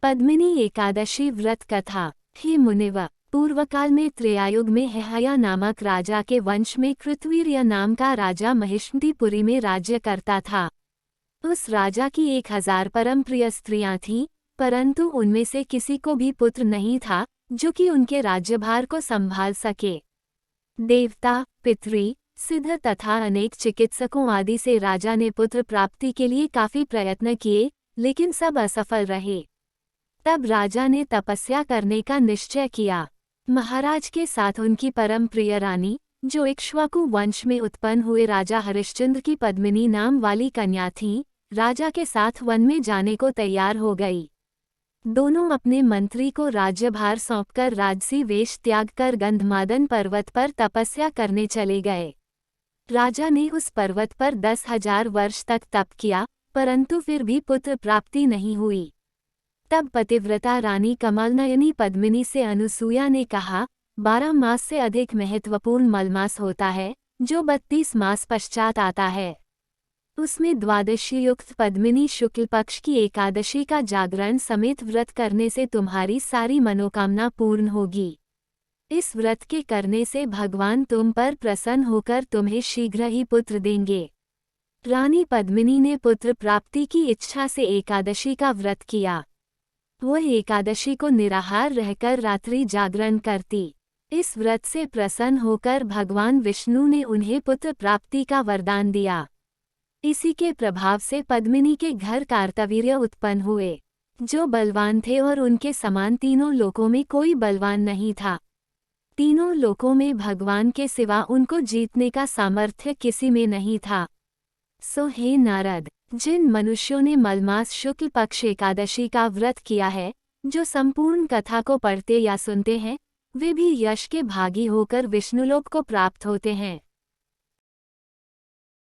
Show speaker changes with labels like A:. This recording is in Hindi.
A: पद्मिनी एकादशी व्रत कथा। हे मुनिव, पूर्वकाल में त्रेयायुग में यहया नामक राजा के वंश में कृतवीर्य नाम का राजा महिष्मतीपुरी में राज्य करता था। उस राजा की 1000 परम प्रिय स्त्रियां थीं, परंतु उनमें से किसी को भी पुत्र नहीं था जो कि उनके राज्यभार को संभाल सके। देवता, पितृ, सिद्ध तथा अनेक चिकित्सकों आदि से राजा ने पुत्र प्राप्ति के लिए काफी प्रयत्न किए, लेकिन सब असफल रहे। तब राजा ने तपस्या करने का निश्चय किया। महाराज के साथ उनकी परम प्रिय रानी, जो इक्ष्वाकु वंश में उत्पन्न हुए राजा हरिश्चंद्र की पद्मिनी नाम वाली कन्या थीं, राजा के साथ वन में जाने को तैयार हो गई। दोनों अपने मंत्री को राज्यभार सौंपकर राजसी वेश त्याग कर गंधमादन पर्वत पर तपस्या करने चले गए। राजा ने उस पर्वत पर 10,000 वर्ष तक तप किया, परंतु फिर भी पुत्र प्राप्ति नहीं हुई। तब पतिव्रता रानी कमलनयनी पद्मिनी से अनुसूया ने कहा, 12 मास से अधिक महत्वपूर्ण मलमास होता है, जो 32 मास पश्चात आता है। उसमें द्वादशी युक्त पद्मिनी शुक्ल पक्ष की एकादशी का जागरण समेत व्रत करने से तुम्हारी सारी मनोकामना पूर्ण होगी। इस व्रत के करने से भगवान तुम पर प्रसन्न होकर तुम्हें शीघ्र ही पुत्र देंगे। रानी पद्मिनी ने पुत्र प्राप्ति की इच्छा से एकादशी का व्रत किया। वह एकादशी को निराहार रहकर रात्रि जागरण करती। इस व्रत से प्रसन्न होकर भगवान विष्णु ने उन्हें पुत्र प्राप्ति का वरदान दिया। इसी के प्रभाव से पद्मिनी के घर कार्तवीर्य उत्पन्न हुए, जो बलवान थे और उनके समान तीनों लोकों में कोई बलवान नहीं था। तीनों लोकों में भगवान के सिवा उनको जीतने का सामर्थ्य किसी में नहीं था। सो हे नारद, जिन मनुष्यों ने मलमास शुक्ल पक्ष एकादशी का व्रत किया है, जो संपूर्ण कथा को पढ़ते या सुनते हैं, वे भी यश के भागी होकर विष्णुलोक को प्राप्त होते हैं।